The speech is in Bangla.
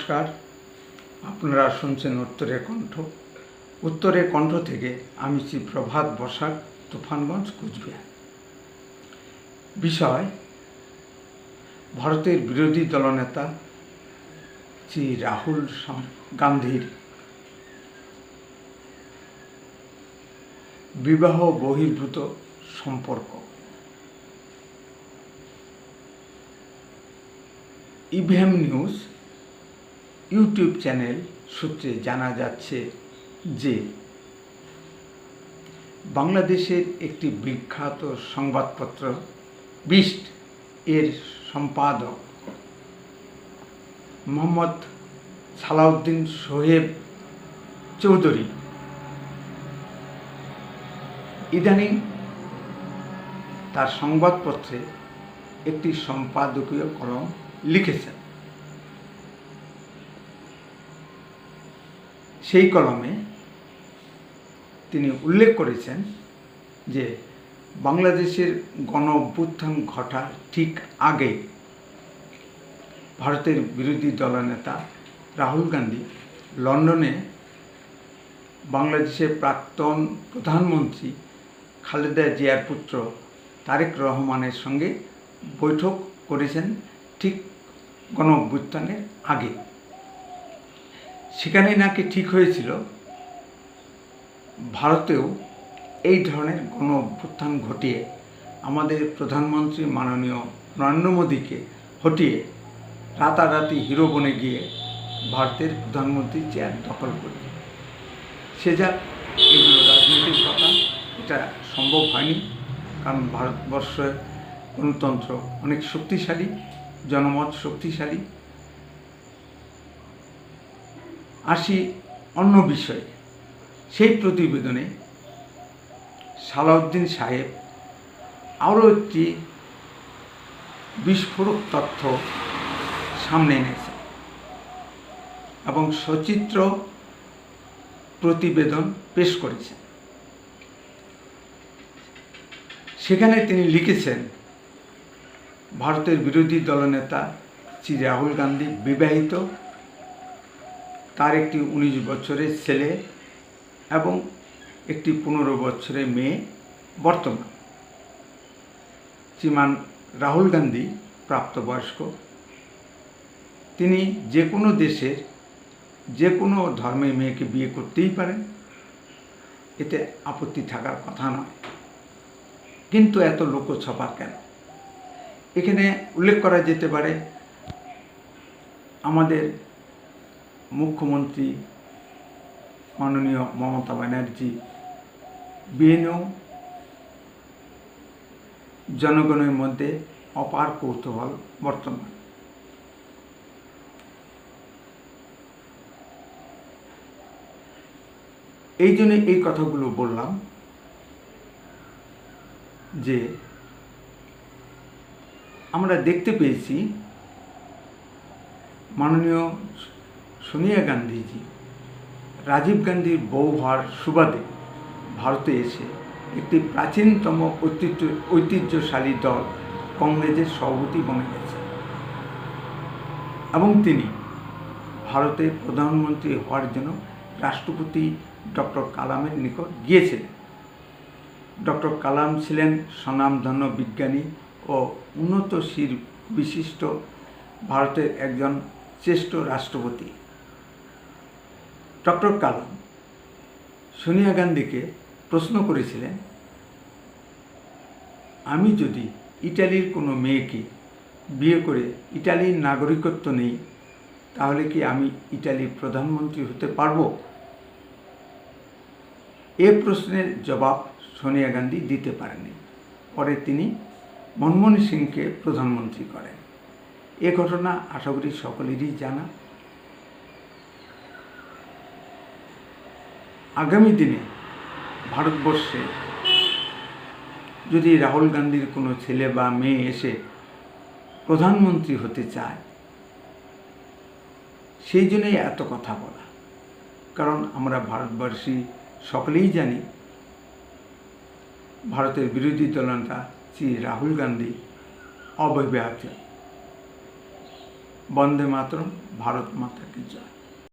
নমস্কার, আপনারা শুনছেন উত্তরের কণ্ঠ। উত্তরের কণ্ঠ থেকে আমি শ্রী প্রভাত বসাক, তুফানগঞ্জ, কুচবিহার। বিষয়: ভারতের বিরোধী দলনেতা শ্রী রাহুল গান্ধীর বিবাহ বহির্ভূত সম্পর্ক। ইভিএম নিউজ ইউটিউব চ্যানেল সূত্রে জানা যাচ্ছে যে বাংলাদেশের একটি বিখ্যাত সংবাদপত্র বিস্ট এর সম্পাদক মোহাম্মদ সালাউদ্দিন সোহেব চৌধুরী ইদানিং তার সংবাদপত্রে একটি সম্পাদকীয় কলম লিখেছেন। সেই কলমে তিনি উল্লেখ করেছেন যে বাংলাদেশের গণ অভ্যুত্থান ঘটার ঠিক আগে ভারতের বিরোধী দলনেতা রাহুল গান্ধী লন্ডনে বাংলাদেশের প্রাক্তন প্রধানমন্ত্রী খালেদা জিয়ার পুত্র তারেক রহমানের সঙ্গে বৈঠক করেছেন ঠিক গণ অভ্যুত্থানের আগে। সেখানে নাকি ঠিক হয়েছিল ভারতেও এই ধরনের গণ অভ্যুত্থান ঘটিয়ে আমাদের প্রধানমন্ত্রী মাননীয় নরেন্দ্র মোদীকে হটিয়ে রাতারাতি হিরো বনে গিয়ে ভারতের প্রধানমন্ত্রী চেয়ার দখল করবে। সে যাক, এগুলো রাজনীতির কথা, এটা সম্ভব হয়নি, কারণ ভারতবর্ষের গণতন্ত্র অনেক শক্তিশালী, জনমত শক্তিশালী। আসি অন্য বিষয়ে। সেই প্রতিবেদনে সালাউদ্দিন সাহেব আরও একটি বিস্ফোরক তথ্য সামনে এনেছেন এবং সচিত্র প্রতিবেদন পেশ করেছেন। সেখানে তিনি লিখেছেন, ভারতের বিরোধী দলনেতা শ্রী রাহুল গান্ধী বিবাহিত, তার একটি 19 বছরের ছেলে এবং একটি 15 বছরের মেয়ে বর্তমান। শ্রীমান রাহুল গান্ধী প্রাপ্তবয়স্ক। তিনি যে কোনো দেশের যে কোনো ধর্মের মেয়েকে বিয়ে করতেই পারেন, এতে আপত্তি থাকার কথা নয়। কিন্তু এত লোকছপা কেন? এখানে উল্লেখ করা যেতে পারে, আমাদের মুখ্যমন্ত্রী মাননীয় মমতা ব্যানার্জি বিয়ে নিয়েও জনগণের মধ্যে অপার কৌতূহল বর্তমান। এই জন্য এই কথাগুলো বললাম যে আমরা দেখতে পেয়েছি মাননীয় সোনিয়া গান্ধীজি রাজীব গান্ধীর বউ হওয়ার সুবাদে ভারতে এসে একটি প্রাচীনতম ঐতিহ্যশালী দল কংগ্রেসের সভাপতি বনে গেছে এবং তিনি ভারতের প্রধানমন্ত্রী হওয়ার জন্য রাষ্ট্রপতি ডক্টর কালামের নিকট গিয়েছিলেন। ডক্টর কালাম ছিলেন স্বনামধন্য বিজ্ঞানী ও উন্নত শির বিশিষ্ট ভারতের একজন শ্রেষ্ঠ রাষ্ট্রপতি। ডক্টর কালাম সোনিয়া গান্ধীকে প্রশ্ন করেছিলেন, আমি যদি ইটালির কোনো মেয়েকে বিয়ে করে ইটালির নাগরিকত্ব নেই, তাহলে কি আমি ইটালির প্রধানমন্ত্রী হতে পারব? এ প্রশ্নের জবাব সোনিয়া গান্ধী দিতে পারেননি। পরে তিনি মনমোহন সিংকে প্রধানমন্ত্রী করেন। এ ঘটনা আশা করি সকলেরই জানা। আগামী দিনে ভারতবর্ষে যদি রাহুল গান্ধীর কোনো ছেলে বা মেয়ে এসে প্রধানমন্ত্রী হতে চায়, সেই জন্যই এত কথা বলা। কারণ আমরা ভারতবর্ষী সকলেই জানি ভারতের বিরোধী দলনেতা শ্রী রাহুল গান্ধী অবিবাহিত। বন্দে মাতরম, ভারত মাতা কি জয়।